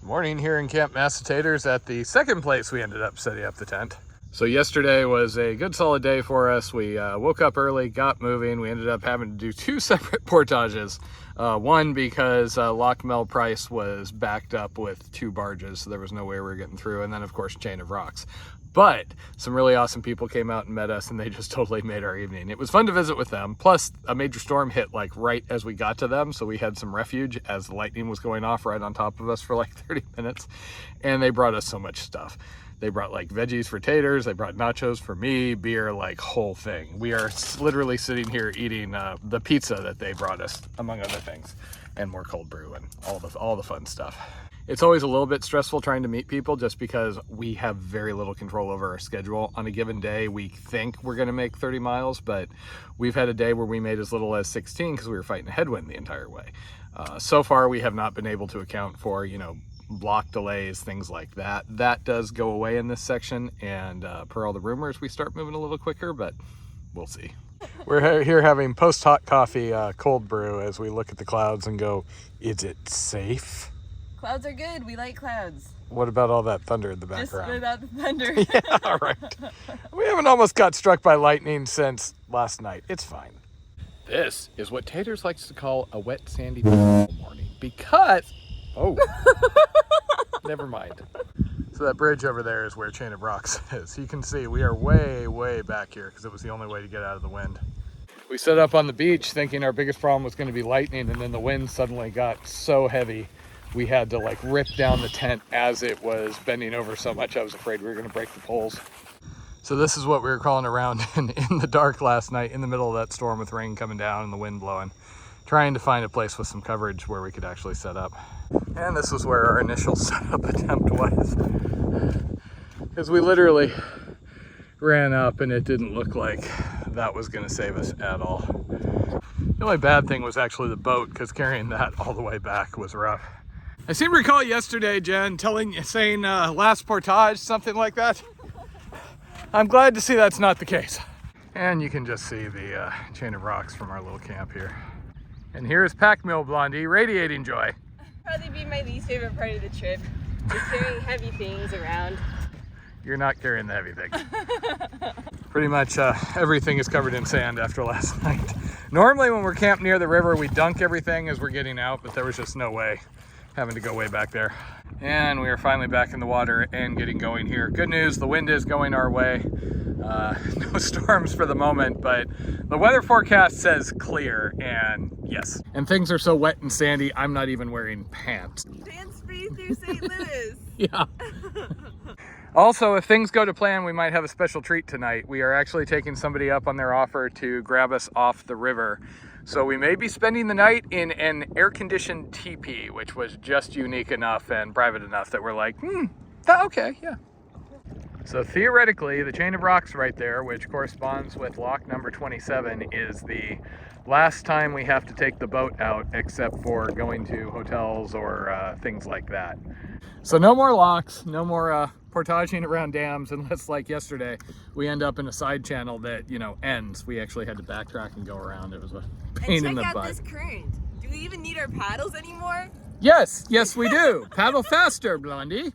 Morning here in Camp Massatators at the second place we ended up setting up the tent. So yesterday was a good solid day for us. We woke up early, got moving. We ended up having to do two separate portages. One because Loch Mel Price was backed up with two barges, so there was no way we were getting through. And then of course, Chain of Rocks. But some really awesome people came out and met us, and they just totally made our evening. It was fun to visit with them. Plus a major storm hit like right as we got to them. So we had some refuge as the lightning was going off right on top of us for like 30 minutes. And they brought us so much stuff. They brought like veggies for taters, they brought nachos for me, beer, like whole thing. We are literally sitting here eating the pizza that they brought us, among other things, and more cold brew and all the fun stuff. It's always a little bit stressful trying to meet people just because we have very little control over our schedule. On a given day, we think we're gonna make 30 miles, but we've had a day where we made as little as 16 because we were fighting a headwind the entire way. So far, we have not been able to account for, block delays, things like that. That does go away in this section, and per all the rumors, we start moving a little quicker, but we'll see. We're here having post-hot coffee, cold brew, as we look at the clouds and go, is it safe? Clouds are good. We like clouds. What about all that thunder in the background? Just without the thunder. Yeah, right. We haven't almost got struck by lightning since last night. It's fine. This is what Taters likes to call a wet, sandy morning because... Oh, never mind. So that bridge over there is where Chain of Rocks is. You can see we are way, way back here because it was the only way to get out of the wind. We set up on the beach thinking our biggest problem was going to be lightning, and then the wind suddenly got so heavy we had to like rip down the tent as it was bending over so much I was afraid we were going to break the poles. So this is what we were crawling around in the dark last night in the middle of that storm with rain coming down and the wind blowing, trying to find a place with some coverage where we could actually set up. And this was where our initial setup attempt was, because we literally ran up and it didn't look like that was going to save us at all. The only bad thing was actually the boat, because carrying that all the way back was rough. I seem to recall yesterday, Jen, saying last portage, something like that. I'm glad to see that's not the case. And you can just see the Chain of Rocks from our little camp here. And here's Pack Mill Blondie, radiating joy. Probably be my least favorite part of the trip. Just carrying heavy things around. You're not carrying the heavy things. Pretty much everything is covered in sand after last night. Normally when we're camped near the river, we dunk everything as we're getting out, but there was just no way, having to go way back there. And we are finally back in the water and getting going here. Good news, the wind is going our way. No storms for the moment, but the weather forecast says clear, and yes. And things are so wet and sandy, I'm not even wearing pants. Pants free through St. Louis. Yeah. Also, if things go to plan, we might have a special treat tonight. We are actually taking somebody up on their offer to grab us off the river. So we may be spending the night in an air-conditioned TeePee, which was just unique enough and private enough that we're like, okay, yeah. So theoretically, the Chain of Rocks right there, which corresponds with lock number 27, is the last time we have to take the boat out except for going to hotels or things like that. So no more locks, no more portaging around dams, unless like yesterday, we end up in a side channel that, ends. We actually had to backtrack and go around. It was a pain in the butt. And check out this current. Do we even need our paddles anymore? Yes, we do. Paddle faster, Blondie.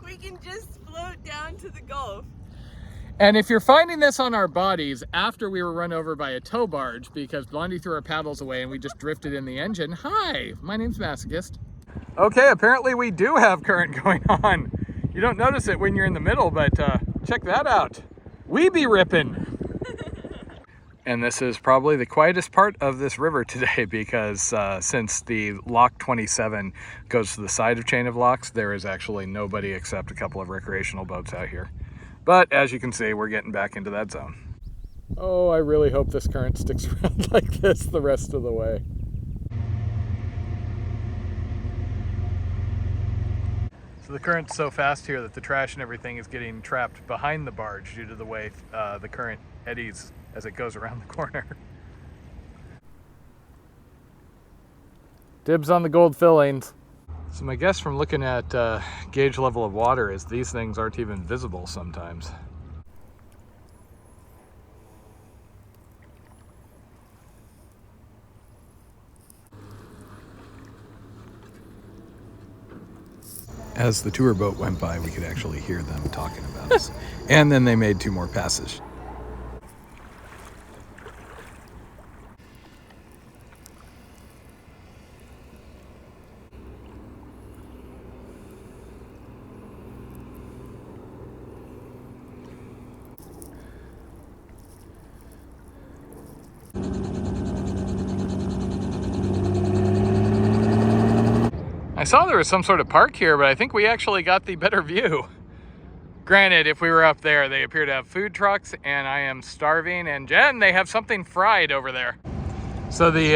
We can just float down to the Gulf. And if you're finding this on our bodies after we were run over by a tow barge because Blondie threw our paddles away and we just drifted in the engine, hi, my name's Masochist. Okay, apparently we do have current going on. You don't notice it when you're in the middle, but check that out. We be ripping. And this is probably the quietest part of this river today because since the Lock 27 goes to the side of Chain of Locks, there is actually nobody except a couple of recreational boats out here. But as you can see, we're getting back into that zone. Oh, I really hope this current sticks around like this the rest of the way. So the current's so fast here that the trash and everything is getting trapped behind the barge due to the way the current eddies as it goes around the corner. Dibs on the gold fillings. So my guess from looking at gauge level of water is these things aren't even visible sometimes. As the tour boat went by, we could actually hear them talking about us. And then they made 2 more passes. I saw there was some sort of park here, but I think we actually got the better view. Granted, if we were up there, they appear to have food trucks, and I am starving. And Jen, they have something fried over there. So the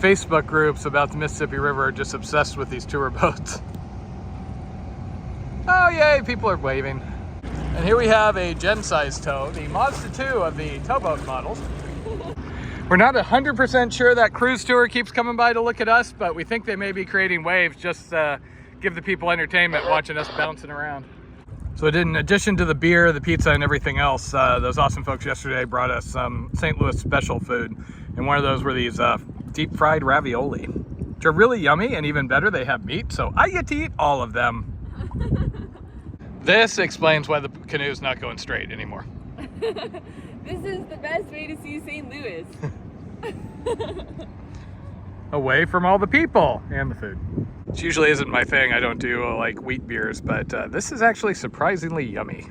Facebook groups about the Mississippi River are just obsessed with these tour boats. Oh yay, people are waving. And here we have a Jen-sized tow, the Mazda 2 of the towboat models. We're not 100% sure that cruise tour keeps coming by to look at us, but we think they may be creating waves just to give the people entertainment watching us bouncing around. So in addition to the beer, the pizza, and everything else, those awesome folks yesterday brought us some St. Louis special food. And one of those were these deep fried ravioli, which are really yummy, and even better, they have meat. So I get to eat all of them. This explains why the canoe's not going straight anymore. This is the best way to see St. Louis. Away from all the people and the food. Which usually isn't my thing. I don't do like wheat beers, but this is actually surprisingly yummy.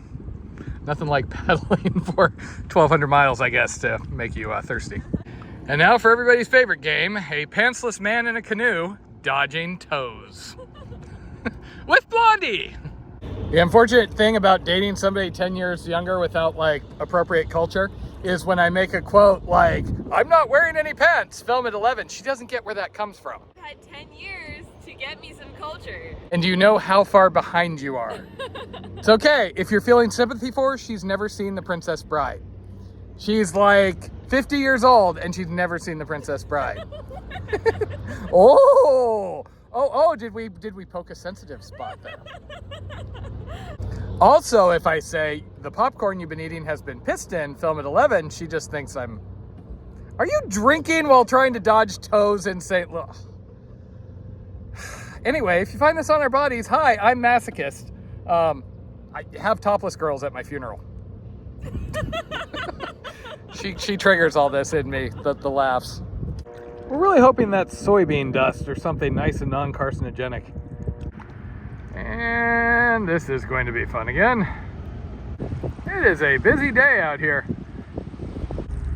Nothing like paddling for 1,200 miles, I guess, to make you thirsty. And now for everybody's favorite game, a pantsless man in a canoe dodging tows. With Blondie! The unfortunate thing about dating somebody 10 years younger without like appropriate culture is when I make a quote like, "I'm not wearing any pants, film at 11. She doesn't get where that comes from. I've had 10 years to get me some culture. And do you know how far behind you are? It's okay. If you're feeling sympathy for her, she's never seen The Princess Bride. She's like 50 years old and she's never seen The Princess Bride. Oh, did we poke a sensitive spot there? Also, if I say the popcorn you've been eating has been pissed in, film at 11, she just thinks I'm... Are you drinking while trying to dodge tows in St. Louis? Anyway, if you find this on our bodies, hi, I'm masochist. I have topless girls at my funeral. She triggers all this in me, the laughs. We're really hoping that's soybean dust or something nice and non-carcinogenic. And this is going to be fun again. It is a busy day out here.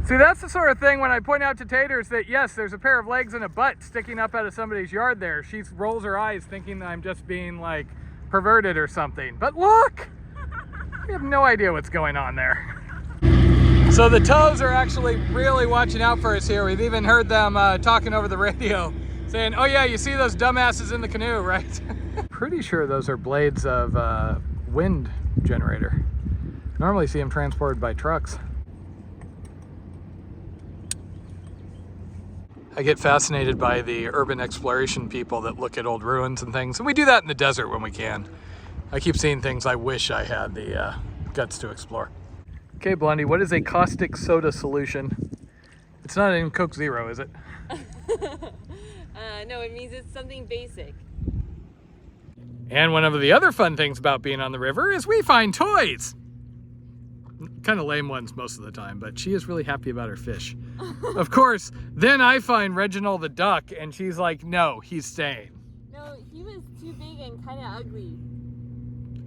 See, that's the sort of thing when I point out to Taters that, yes, there's a pair of legs and a butt sticking up out of somebody's yard there. She rolls her eyes thinking that I'm just being, like, perverted or something. But look! We have no idea what's going on there. So the tows are actually really watching out for us here. We've even heard them talking over the radio, saying, "Oh yeah, you see those dumbasses in the canoe, right?" Pretty sure those are blades of wind generator. Normally see them transported by trucks. I get fascinated by the urban exploration people that look at old ruins and things. And we do that in the desert when we can. I keep seeing things I wish I had the guts to explore. Okay, Blondie, what is a caustic soda solution? It's not in Coke Zero, is it? No, it means it's something basic. And one of the other fun things about being on the river is we find toys. Kind of lame ones most of the time, but she is really happy about her fish. Of course, then I find Reginald the duck, and she's like, no, he's staying. No, he was too big and kind of ugly.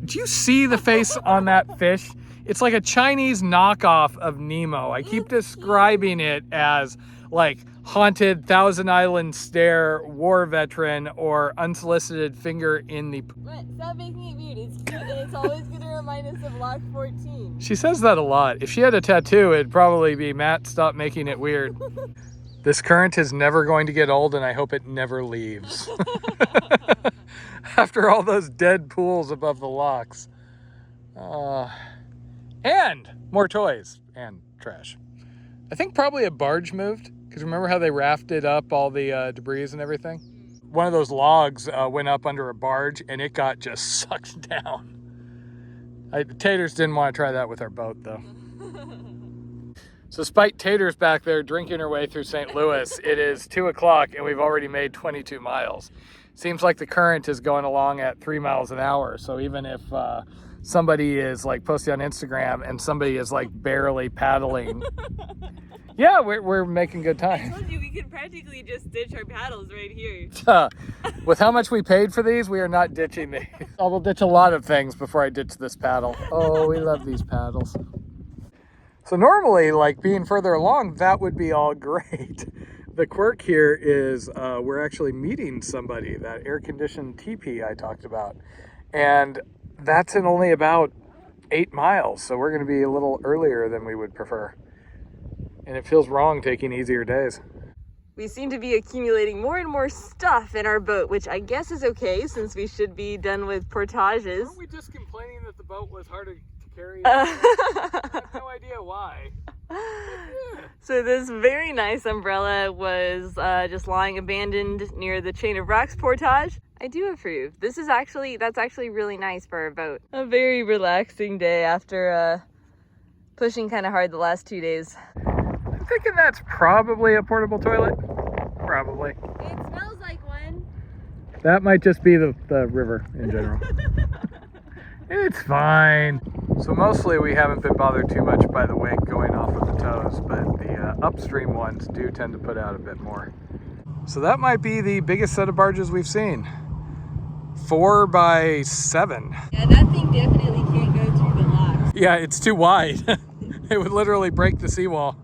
Do you see the face on that fish? It's like a Chinese knockoff of Nemo. I keep describing it as like haunted Thousand Island stare, war veteran, or unsolicited finger in the... What? Stop making it weird. It's cute and it's always going to remind us of Lock 14. She says that a lot. If she had a tattoo, it'd probably be, "Matt, stop making it weird." This current is never going to get old, and I hope it never leaves. After all those dead pools above the locks. And more toys and trash. I think probably a barge moved, because remember how they rafted up all the debris and everything? One of those logs went up under a barge and it got just sucked down. Taters didn't want to try that with our boat though. So despite Taters back there drinking her way through St. Louis, it is 2 o'clock and we've already made 22 miles. seems like the current is going along at 3 miles an hour. So even if somebody is like posting on Instagram and somebody is like barely paddling, yeah, we're making good I time. told you we could practically just ditch our paddles right here. With how much we paid for these, we are not ditching these. I will ditch a lot of things before I ditch this paddle. Oh, we love these paddles. So normally, like being further along, that would be all great. The quirk here is we're actually meeting somebody, that air-conditioned TeePee I talked about. And that's in only about 8 miles. So we're going to be a little earlier than we would prefer. And it feels wrong taking easier days. We seem to be accumulating more and more stuff in our boat, which I guess is okay since we should be done with portages. Weren't we just complaining that the boat was harder to carry? I have no idea why. So this very nice umbrella was just lying abandoned near the Chain of Rocks portage. I do approve. That's actually really nice for our boat. A very relaxing day after pushing kind of hard the last 2 days. I'm thinking that's probably a portable toilet. Probably. It smells like one. That might just be the river in general. It's fine. So mostly we haven't been bothered too much by the wake going off of the tows, but the upstream ones do tend to put out a bit more. So that might be the biggest set of barges we've seen. 4 by 7. Yeah, that thing definitely can't go through the locks. Yeah, it's too wide. It would literally break the seawall.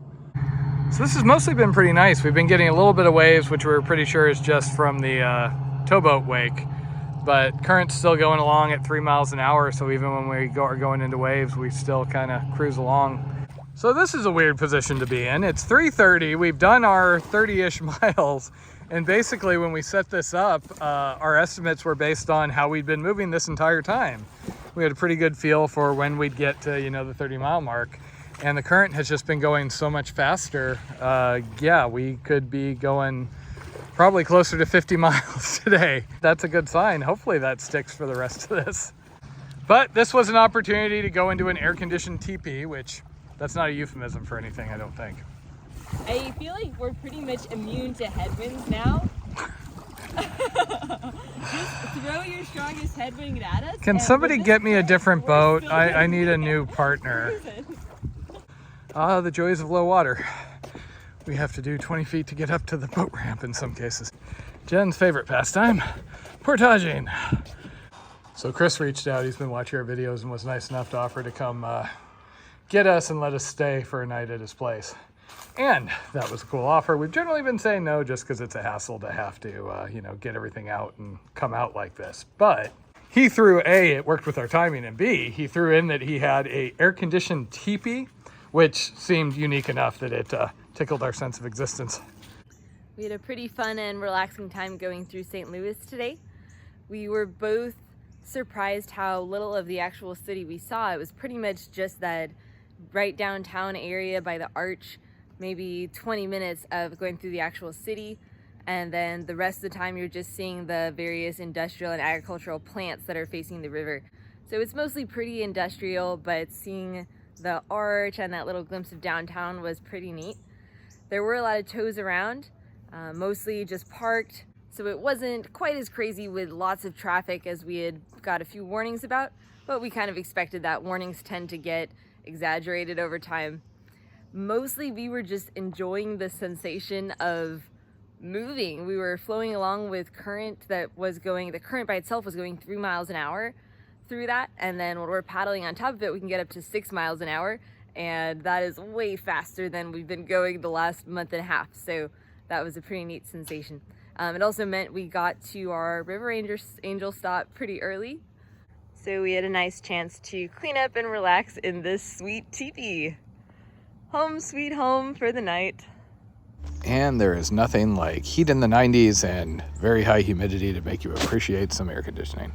So this has mostly been pretty nice. We've been getting a little bit of waves, which we're pretty sure is just from the towboat wake. But current's still going along at 3 miles an hour, so even when we are going into waves, we still kind of cruise along. So this is a weird position to be in. It's 3:30. We've done our 30-ish miles, and basically when we set this up, our estimates were based on how we'd been moving this entire time. We had a pretty good feel for when we'd get to, you know, the 30-mile mark. And the current has just been going so much faster. Yeah, we could be going probably closer to 50 miles today. That's a good sign. Hopefully that sticks for the rest of this. But this was an opportunity to go into an air-conditioned TeePee, which that's not a euphemism for anything, I don't think. I feel like we're pretty much immune to headwinds now. Just throw your strongest headwind at us. Can somebody get me a different boat? I need a new partner. Ah, the joys of low water. We have to do 20 feet to get up to the boat ramp in some cases. Jen's favorite pastime, portaging. So Chris reached out, he's been watching our videos and was nice enough to offer to come get us and let us stay for a night at his place. And that was a cool offer. We've generally been saying no just because it's a hassle to have to, you know, get everything out and come out like this. But he threw A, it worked with our timing, and B, he threw in that he had a air-conditioned TeePee, which seemed unique enough that it tickled our sense of existence. We had a pretty fun and relaxing time going through St. Louis today. We were both surprised how little of the actual city we saw. It was pretty much just that right downtown area by the arch, maybe 20 minutes of going through the actual city, and then the rest of the time you're just seeing the various industrial and agricultural plants that are facing the river. So it's mostly pretty industrial, but seeing the arch and that little glimpse of downtown was pretty neat. There were a lot of tows around, mostly just parked, so it wasn't quite as crazy with lots of traffic as we had got a few warnings about, but we kind of expected that. Warnings tend to get exaggerated over time. Mostly we were just enjoying the sensation of moving. We were flowing along with current that was going, the current by itself was going 3 miles an hour through that, and then when we're paddling on top of it, we can get up to 6 miles an hour, and that is way faster than we've been going the last month and a half. So that was a pretty neat sensation. It also meant we got to our River Angel stop pretty early, so we had a nice chance to clean up and relax in this sweet TeePee. Home sweet home for the night. And there is nothing like heat in the 90s and very high humidity to make you appreciate some air conditioning.